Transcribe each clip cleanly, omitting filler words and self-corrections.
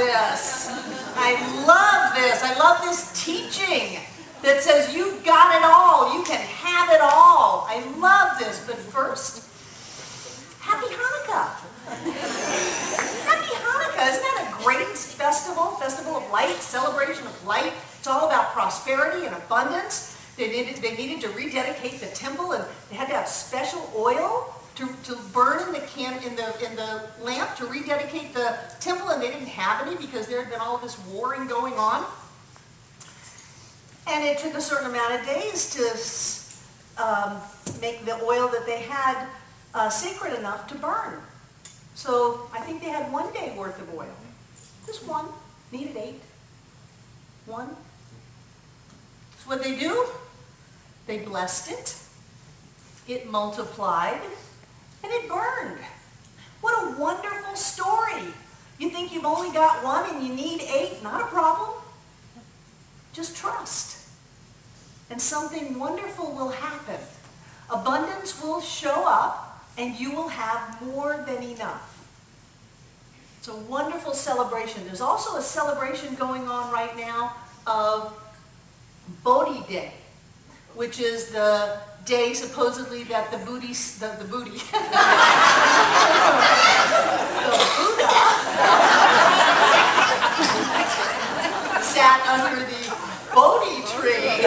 this. I love this. I love this teaching that says you've got it all. You can have it all. I love this. But first, Happy Hanukkah. Happy Hanukkah. Isn't that a great festival? Festival of light, celebration of light. It's all about prosperity and abundance. They needed to rededicate the temple, and they had to have special oil to burn in the lamp to rededicate the temple, and they didn't have any because there had been all of this warring going on. And it took a certain amount of days to make the oil that they had sacred enough to burn. So I think they had 1 day worth of oil. Just one. Needed 8. 1. So what they do? They blessed it. It multiplied. And it burned. What a wonderful story. You think you've only got 1 and you need 8? Not a problem. Just trust. And something wonderful will happen. Abundance will show up and you will have more than enough. It's a wonderful celebration. There's also a celebration going on right now of Bodhi Day, which is the day supposedly that the Buddha sat under the Bodhi tree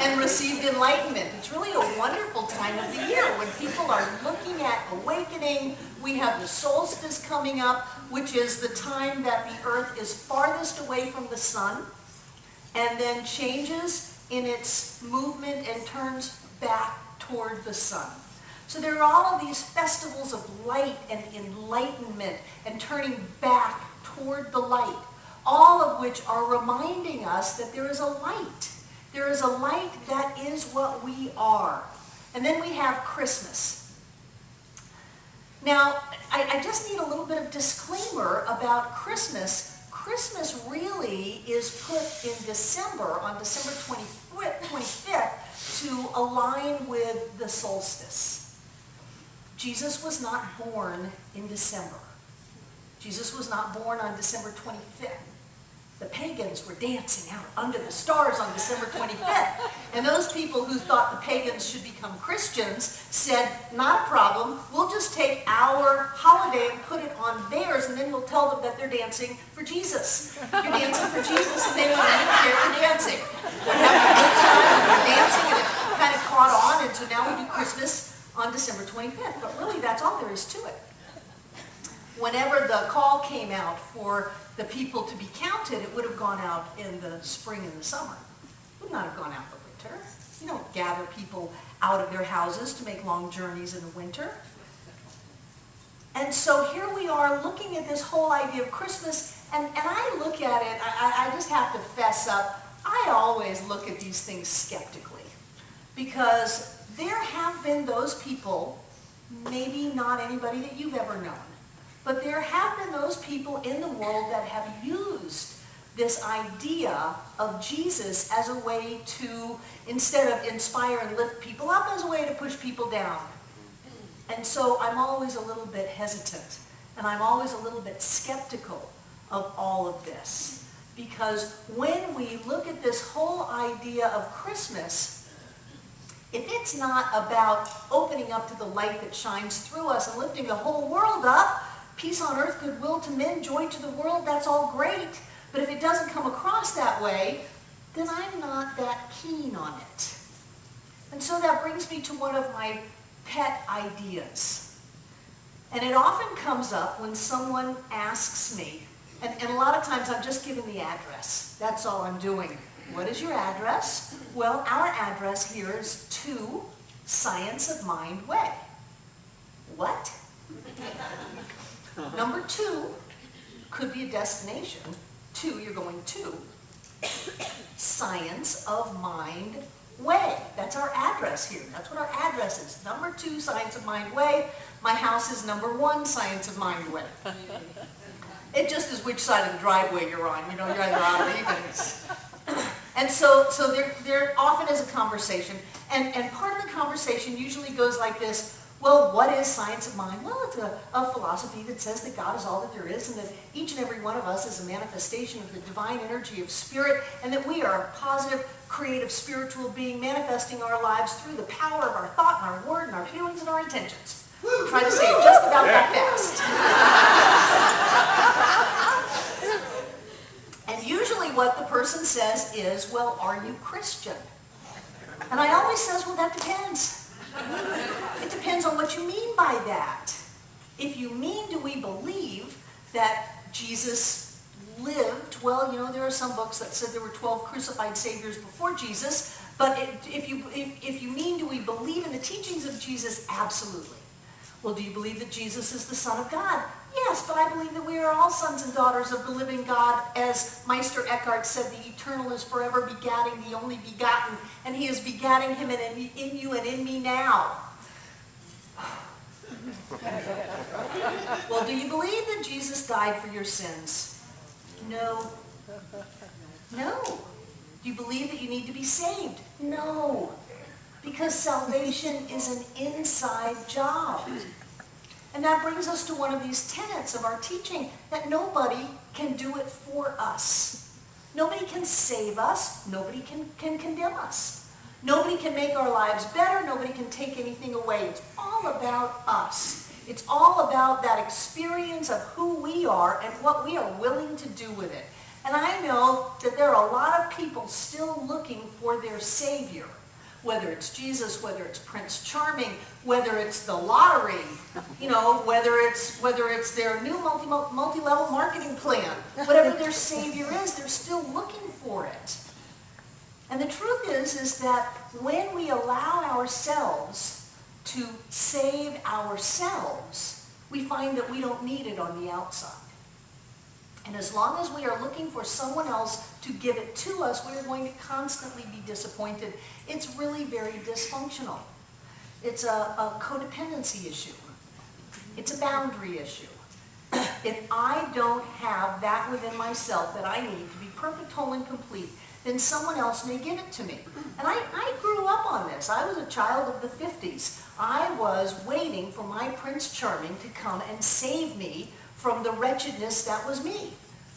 and received enlightenment. It's really a wonderful time of the year when people are looking at awakening. We have the solstice coming up, which is the time that the earth is farthest away from the sun and then changes in its movement and turns back toward the sun. So there are all of these festivals of light and enlightenment and turning back toward the light, all of which are reminding us that there is a light. There is a light that is what we are. And then we have Christmas. Now, I just need a little bit of disclaimer about Christmas. Christmas really is put in December, on December 25th, to align with the solstice. Jesus was not born in December. Jesus was not born on December 25th. The pagans were dancing out under the stars on December 25th. And those people who thought the pagans should become Christians said, not a problem, we'll just take our holiday and put it on theirs, and then we'll tell them that they're dancing for Jesus. You're dancing for Jesus, and they want to share your dancing. They're having a good time, and they're dancing, and it kind of caught on, and so now we do Christmas on December 25th. But really, that's all there is to it. Whenever the call came out for the people to be counted, it would have gone out in the spring and the summer. It would not have gone out in the winter. You don't gather people out of their houses to make long journeys in the winter. And so here we are looking at this whole idea of Christmas, and I look at it, I just have to fess up, I always look at these things skeptically. Because there have been those people, maybe not anybody that you've ever known, but there have been those people in the world that have used this idea of Jesus as a way to, instead of inspire and lift people up, as a way to push people down. And so I'm always a little bit hesitant, and I'm always a little bit skeptical of all of this. Because when we look at this whole idea of Christmas, if it's not about opening up to the light that shines through us and lifting the whole world up, peace on earth, goodwill to men, joy to the world, that's all great. But if it doesn't come across that way, then I'm not that keen on it. And so that brings me to one of my pet ideas. And it often comes up when someone asks me, and a lot of times I'm just giving the address. That's all I'm doing. What is your address? Well, our address here is 2 Science of Mind Way. What? Number 2 could be a destination. 2, you're going to Science of Mind Way. That's our address here. That's what our address is. Number 2, Science of Mind Way. My house is number 1, Science of Mind Way. It just is which side of the driveway you're on. You know, you're either out or even. And so there often is a conversation. And part of the conversation usually goes like this. Well, what is science of mind? Well, it's a philosophy that says that God is all that there is and that each and every one of us is a manifestation of the divine energy of spirit and that we are a positive, creative, spiritual being manifesting our lives through the power of our thought and our word and our feelings and our intentions. Try to say it just about that fast. And usually what the person says is, well, are you Christian? And I always says, well, that depends. It depends on what you mean by that. If you mean, do we believe that Jesus lived? Well, you know, there are some books that said there were 12 crucified saviors before Jesus. But if you mean, do we believe in the teachings of Jesus? Absolutely. Well, do you believe that Jesus is the Son of God? Yes, but I believe that we are all sons and daughters of the living God. As Meister Eckhart said, the eternal is forever begatting the only begotten, and he is begatting him in you and in me now. Well, do you believe that Jesus died for your sins? No. No. Do you believe that you need to be saved? No. Because salvation is an inside job. And that brings us to one of these tenets of our teaching, that nobody can do it for us. Nobody can save us. Nobody can condemn us. Nobody can make our lives better. Nobody can take anything away. It's all about us. It's all about that experience of who we are and what we are willing to do with it. And I know that there are a lot of people still looking for their Savior. Whether it's Jesus, whether it's Prince Charming, whether it's the lottery, you know, whether it's their new multi-level marketing plan, whatever their Savior is, they're still looking for it. And the truth is that when we allow ourselves to save ourselves, we find that we don't need it on the outside. And as long as we are looking for someone else to give it to us, we're going to constantly be disappointed. It's really very dysfunctional. It's a codependency issue. It's a boundary issue. If I don't have that within myself that I need to be perfect, whole, and complete, then someone else may give it to me. And I grew up on this. I was a child of the 50s. I was waiting for my Prince Charming to come and save me from the wretchedness that was me.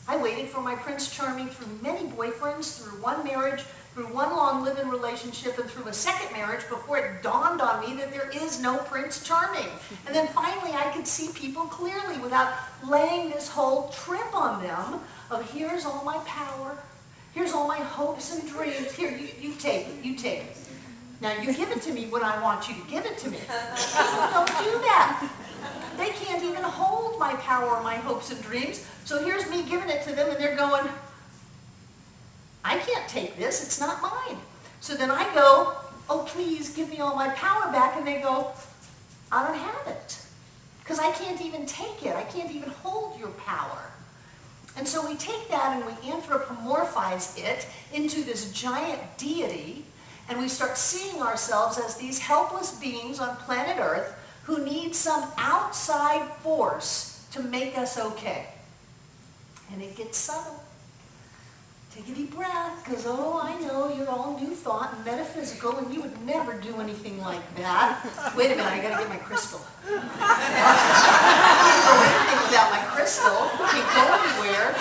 I waited for my Prince Charming through many boyfriends, through one marriage, through one long live-in relationship, and through a second marriage before it dawned on me that there is no Prince Charming. And then finally I could see people clearly without laying this whole trip on them of here's all my power, here's all my hopes and dreams, here, you take it, you take it. Now you give it to me when I want you to give it to me. People don't do that. They can't even hold my power or my hopes and dreams. So here's me giving it to them and they're going, I can't take this, it's not mine. So then I go, oh please give me all my power back, and they go, I don't have it. Because I can't even take it, I can't even hold your power. And so we take that and we anthropomorphize it into this giant deity, and we start seeing ourselves as these helpless beings on planet Earth who need some outside force to make us okay. And it gets subtle. Take a deep breath, because, oh, I know you're all new thought and metaphysical, and you would never do anything like that. Wait a minute, I got to get my crystal. I can't do anything without my crystal. Can't go anywhere.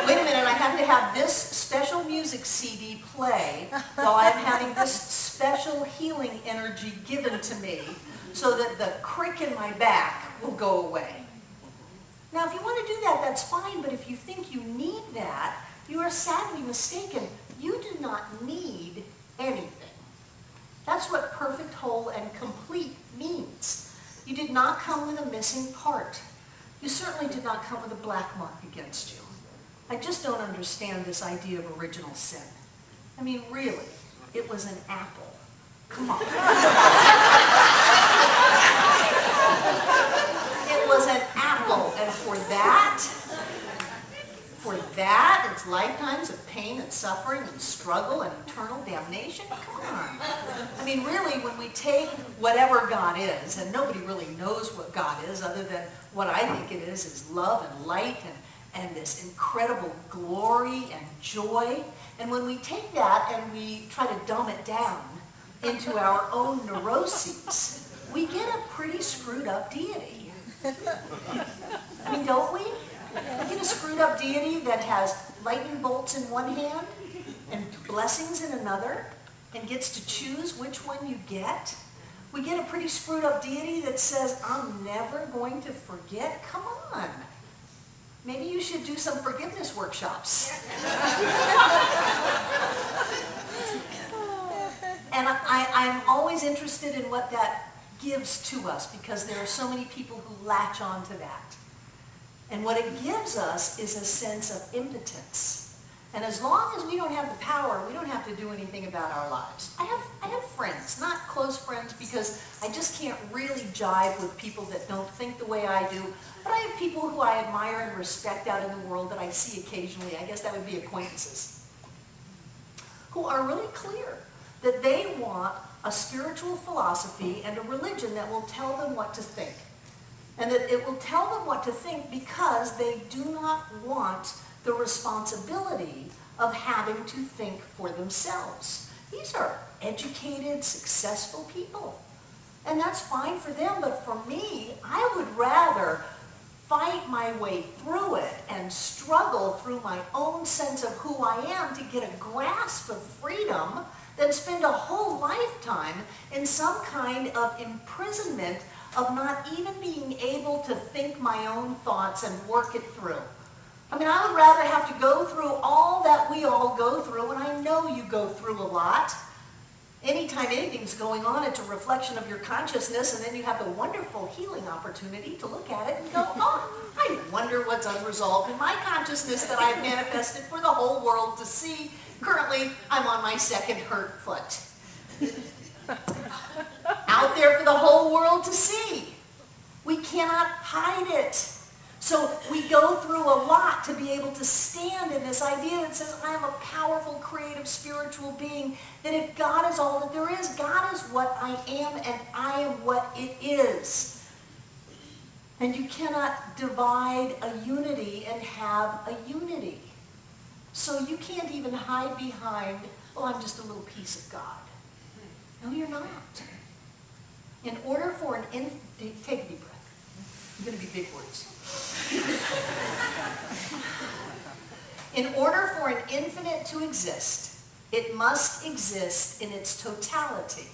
Wait a minute, I have to have this special music CD play while I'm having this special healing energy given to me so that the crick in my back will go away. Now, if you want to do that, that's fine, but if you think you need that, you are sadly mistaken. You do not need anything. That's what perfect, whole, and complete means. You did not come with a missing part. You certainly did not come with a black mark against you. I just don't understand this idea of original sin. I mean, really, it was an apple. Come on. It was an apple, and for that, it's lifetimes of pain and suffering and struggle and eternal damnation. Come on. I mean, really, when we take whatever God is, and nobody really knows what God is other than what I think it is love and light and this incredible glory and joy. And when we take that and we try to dumb it down into our own neuroses, we get a pretty screwed up deity. I mean, don't we? We get a screwed up deity that has lightning bolts in one hand and blessings in another and gets to choose which one you get. We get a pretty screwed up deity that says, I'm never going to forget. Come on. Maybe you should do some forgiveness workshops. And I'm always interested in what that gives to us, because there are so many people who latch on to that. And what it gives us is a sense of impotence. And as long as we don't have the power, we don't have to do anything about our lives. I have friends, not close friends, because I just can't really jive with people that don't think the way I do. But I have people who I admire and respect out in the world that I see occasionally. I guess that would be acquaintances, who are really clear that they want a spiritual philosophy and a religion that will tell them what to think. And that it will tell them what to think because they do not want the responsibility of having to think for themselves. These are educated, successful people. And that's fine for them, but for me, I would rather fight my way through it and struggle through my own sense of who I am to get a grasp of freedom than spend a whole lifetime in some kind of imprisonment of not even being able to think my own thoughts and work it through. I mean, I would rather have to go through all that we all go through, and I know you go through a lot. Anytime anything's going on, it's a reflection of your consciousness, and then you have the wonderful healing opportunity to look at it and go, oh, I wonder what's unresolved in my consciousness that I've manifested for the whole world to see. Currently, I'm on my second hurt foot. Out there for the whole world to see. We cannot hide it. So we go through a lot to be able to stand in this idea that says, I am a powerful, creative, spiritual being, that if God is all that there is, God is what I am, and I am what it is. And you cannot divide a unity and have a unity. So you can't even hide behind, well, I'm just a little piece of God. No, you're not. In order for an take a deep breath. I'm going to be big words. In order for an infinite to exist, it must exist in its totality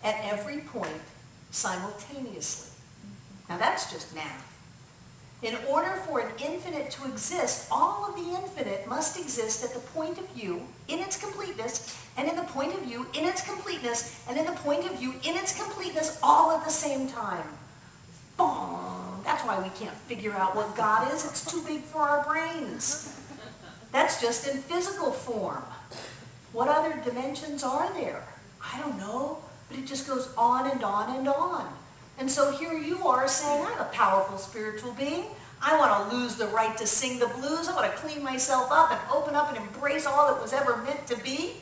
at every point simultaneously. Now that's just math. In order for an infinite to exist, all of the infinite must exist at the point of view in its completeness, and in the point of view in its completeness, and in the point of view in its completeness all at the same time. Boom! That's why we can't figure out what God is. It's too big for our brains. That's just in physical form. What other dimensions are there? I don't know, but it just goes on and on and on. And so here you are saying, I'm a powerful spiritual being. I want to lose the right to sing the blues. I want to clean myself up and open up and embrace all that was ever meant to be.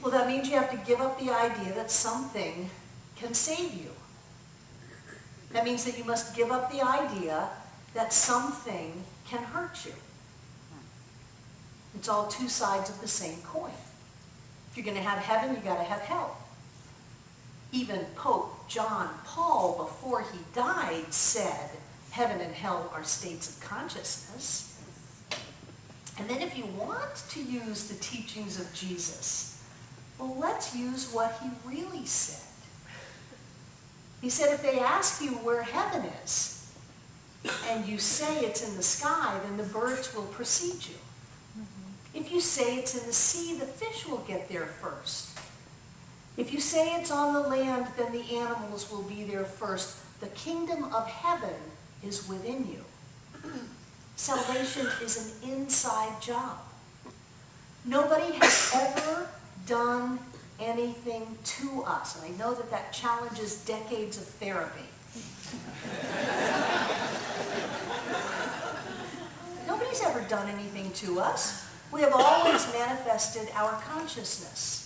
Well, that means you have to give up the idea that something can save you. That means that you must give up the idea that something can hurt you. It's all two sides of the same coin. If you're going to have heaven, you've got to have hell. Even Pope John Paul, before he died, said heaven and hell are states of consciousness. And then if you want to use the teachings of Jesus, well, let's use what he really said. He said, if they ask you where heaven is, and you say it's in the sky, then the birds will precede you. If you say it's in the sea, the fish will get there first. If you say it's on the land, then the animals will be there first. The kingdom of heaven is within you. Salvation is an inside job. Nobody has ever done anything to us. And I know that that challenges decades of therapy. Nobody's ever done anything to us. We have always manifested our consciousness.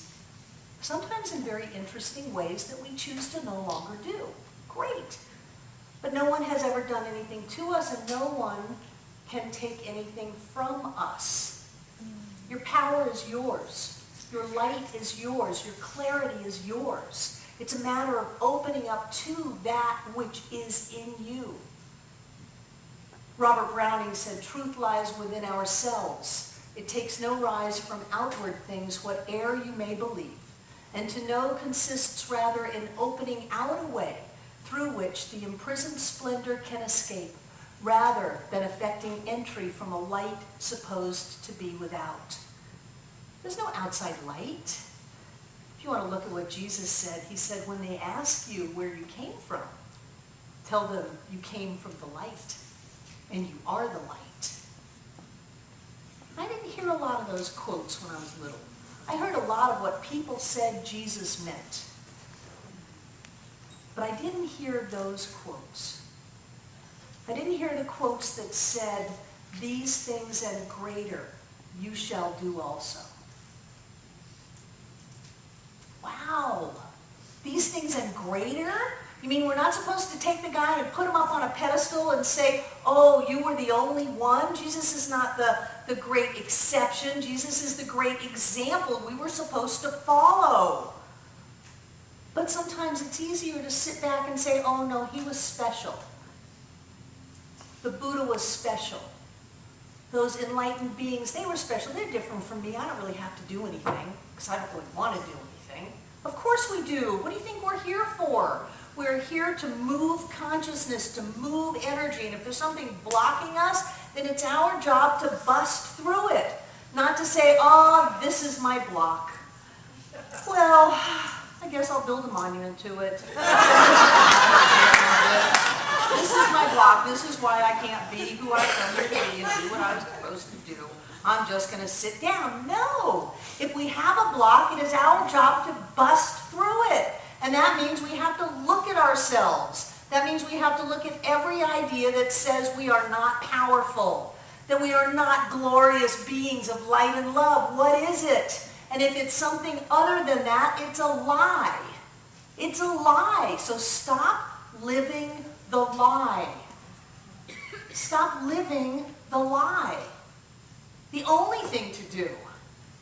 Sometimes in very interesting ways that we choose to no longer do. Great. But no one has ever done anything to us, and no one can take anything from us. Your power is yours. Your light is yours. Your clarity is yours. It's a matter of opening up to that which is in you. Robert Browning said, truth lies within ourselves. It takes no rise from outward things, whate'er you may believe. And to know consists rather in opening out a way through which the imprisoned splendor can escape, rather than effecting entry from a light supposed to be without. There's no outside light. If you want to look at what Jesus said, he said, when they ask you where you came from, tell them you came from the light, and you are the light. I didn't hear a lot of those quotes when I was little. I heard a lot of what people said Jesus meant. But I didn't hear those quotes. I didn't hear the quotes that said, these things and greater you shall do also. Wow. These things and greater? You mean we're not supposed to take the guy and put him up on a pedestal and say, oh, you were the only one? Jesus is not the great exception. Jesus is the great example we were supposed to follow. But sometimes it's easier to sit back and say, oh no, he was special. The Buddha was special. Those enlightened beings, they were special. They're different from me. I don't really have to do anything because I don't really want to do anything. Of course we do. What do you think we're here for? We're here to move consciousness, to move energy. And if there's something blocking us, then it's our job to bust through it. Not to say, oh, this is my block. Well, I guess I'll build a monument to it. This is my block. This is why I can't be who I come here to be and do what I was supposed to do. I'm just going to sit down. No. If we have a block, it is our job to bust through it. And that means we have to look at ourselves. That means we have to look at every idea that says we are not powerful, that we are not glorious beings of light and love. What is it? And if it's something other than that, it's a lie. It's a lie. So stop living the lie. Stop living the lie. The only thing to do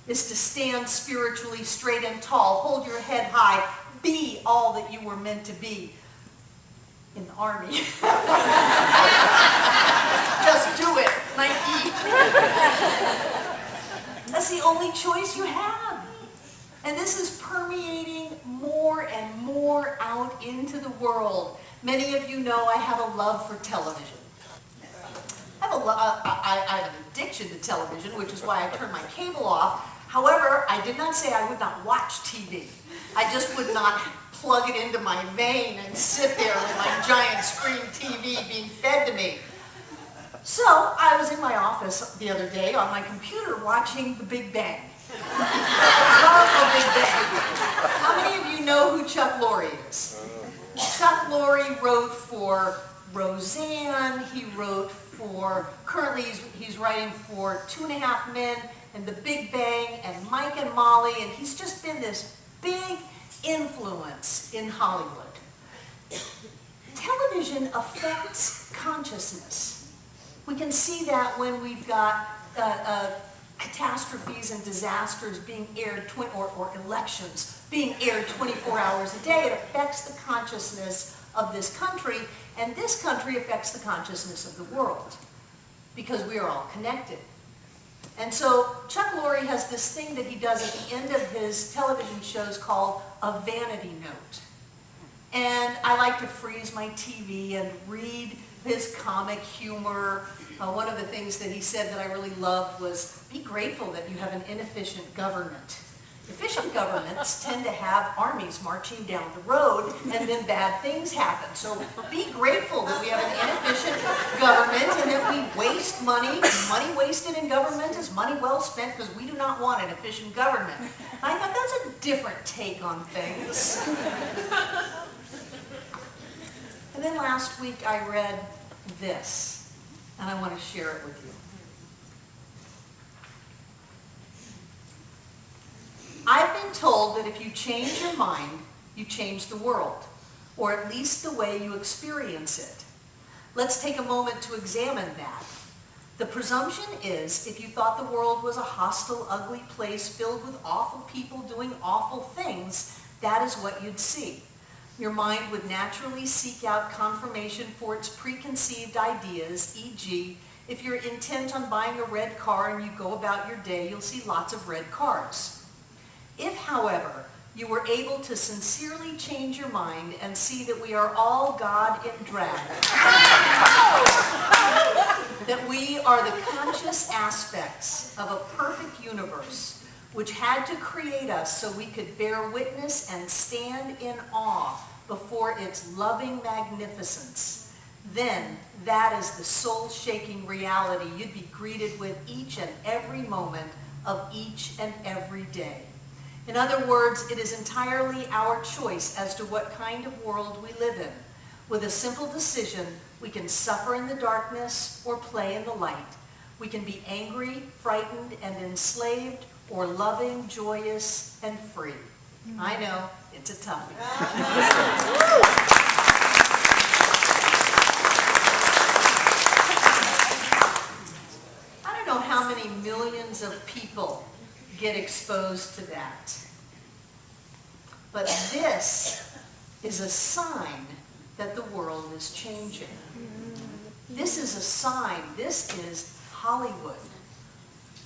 is to stand spiritually straight and tall, hold your head high, be all that you were meant to be in the army. Just do it, Nike. That's the only choice you have. And this is permeating more and more out into the world. Many of you know I have a love for television. I have an addiction to television, which is why I turned my cable off. However, I did not say I would not watch TV. I just would not plug it into my vein and sit there with my giant screen TV being fed to me. So I was in my office the other day on my computer watching The Big Bang. Powerful Big Bang. How many of you know who Chuck Lorre is? Chuck Lorre wrote for Roseanne. He wrote for, currently he's writing for 2.5 Men and The Big Bang and Mike and Molly, and he's just been this big influence in Hollywood. Television affects consciousness. We can see that when we've got catastrophes and disasters being aired, or elections being aired 24 hours a day. It affects the consciousness of this country, and this country affects the consciousness of the world, because we are all connected. And so Chuck Lorre has this thing that he does at the end of his television shows called a vanity note. And I like to freeze my TV and read his comic humor. One of the things that he said that I really loved was, be grateful that you have an inefficient government. Efficient governments tend to have armies marching down the road, and then bad things happen. So be grateful that we have an inefficient government and that we waste money. Money wasted in government is money well spent, because we do not want an efficient government. And I thought that's a different take on things. And then last week I read this, and I want to share it with you. I've been told that if you change your mind, you change the world, or at least the way you experience it. Let's take a moment to examine that. The presumption is, if you thought the world was a hostile, ugly place filled with awful people doing awful things, that is what you'd see. Your mind would naturally seek out confirmation for its preconceived ideas, e.g., if you're intent on buying a red car and you go about your day, you'll see lots of red cars. If, however, you were able to sincerely change your mind and see that we are all God in drag, that we are the conscious aspects of a perfect universe which had to create us so we could bear witness and stand in awe before its loving magnificence, then that is the soul-shaking reality you'd be greeted with each and every moment of each and every day. In other words, it is entirely our choice as to what kind of world we live in. With a simple decision, we can suffer in the darkness or play in the light. We can be angry, frightened, and enslaved, or loving, joyous, and free. I know, it's a toughie. I don't know how many millions of people get exposed to that. But this is a sign that the world is changing. This is a sign, this is Hollywood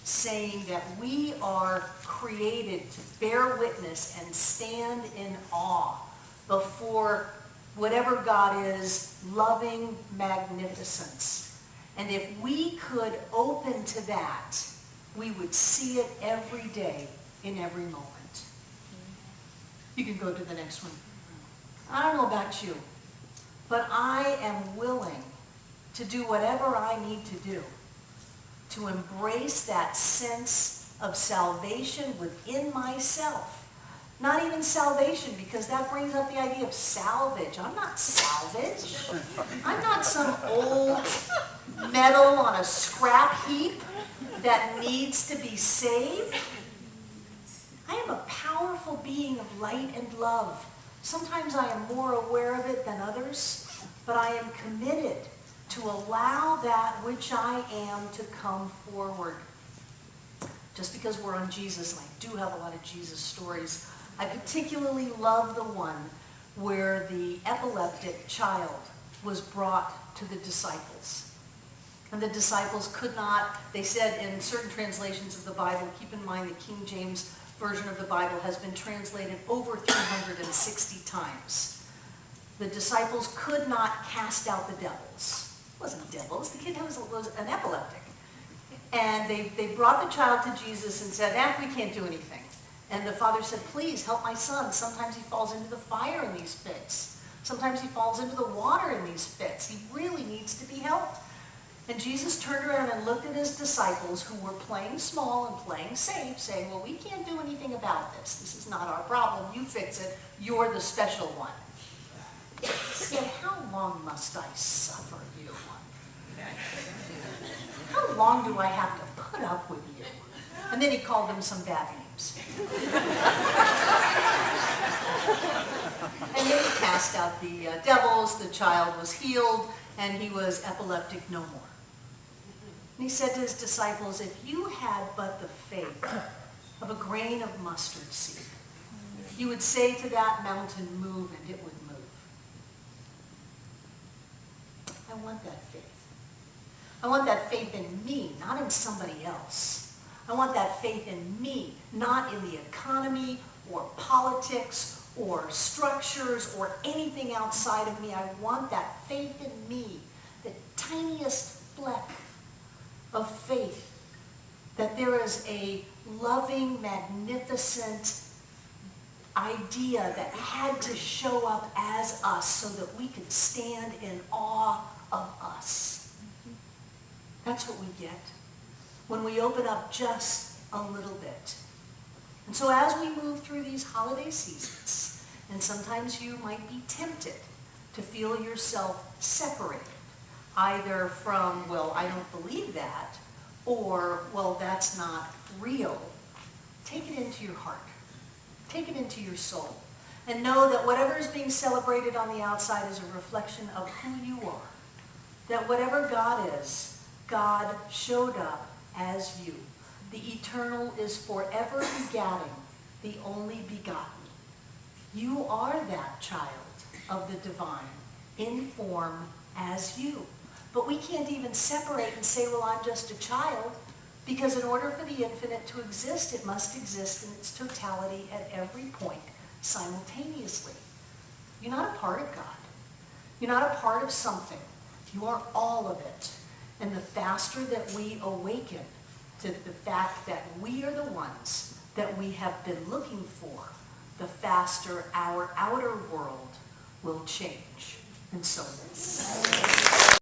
saying that we are created to bear witness and stand in awe before whatever God is, loving magnificence. And if we could open to that, we would see it every day in every moment. You can go to the next one. I don't know about you, but I am willing to do whatever I need to do to embrace that sense of salvation within myself. Not even salvation, because that brings up the idea of salvage. I'm not salvage. I'm not some old metal on a scrap heap that needs to be saved. I am a powerful being of light and love. Sometimes I am more aware of it than others, but I am committed to allow that which I am to come forward. Just because we're on Jesus, and I do have a lot of Jesus stories, I particularly love the one where the epileptic child was brought to the disciples. And the disciples could not, they said in certain translations of the Bible, keep in mind the King James Version of the Bible has been translated over 360 times. The disciples could not cast out the devils. It wasn't devils, the kid was an epileptic. And they brought the child to Jesus and said, we can't do anything. And the father said, please help my son. Sometimes he falls into the fire in these fits. Sometimes he falls into the water in these fits. He really needs to be helped. And Jesus turned around and looked at his disciples who were playing small and playing safe, saying, well, we can't do anything about this. This is not our problem. You fix it. You're the special one. He said, how long must I suffer you? How long do I have to put up with you? And then he called them some bad names. And then he cast out the devils. The child was healed, and he was epileptic no more. And he said to his disciples, if you had but the faith of a grain of mustard seed, you would say to that mountain, move, and it would move. I want that faith. I want that faith in me, not in somebody else. I want that faith in me, not in the economy or politics or structures or anything outside of me. I want that faith in me, the tiniest fleck of faith, that there is a loving, magnificent idea that had to show up as us so that we could stand in awe of us. That's what we get when we open up just a little bit. And so as we move through these holiday seasons, and sometimes you might be tempted to feel yourself separated, either from, well, I don't believe that, or, well, that's not real. Take it into your heart. Take it into your soul. And know that whatever is being celebrated on the outside is a reflection of who you are. That whatever God is, God showed up as you. The eternal is forever begatting the only begotten. You are that child of the divine in form as you. But we can't even separate and say, well, I'm just a child, because in order for the infinite to exist, it must exist in its totality at every point simultaneously. You're not a part of God. You're not a part of something. You are all of it. And the faster that we awaken to the fact that we are the ones that we have been looking for, the faster our outer world will change. And so this.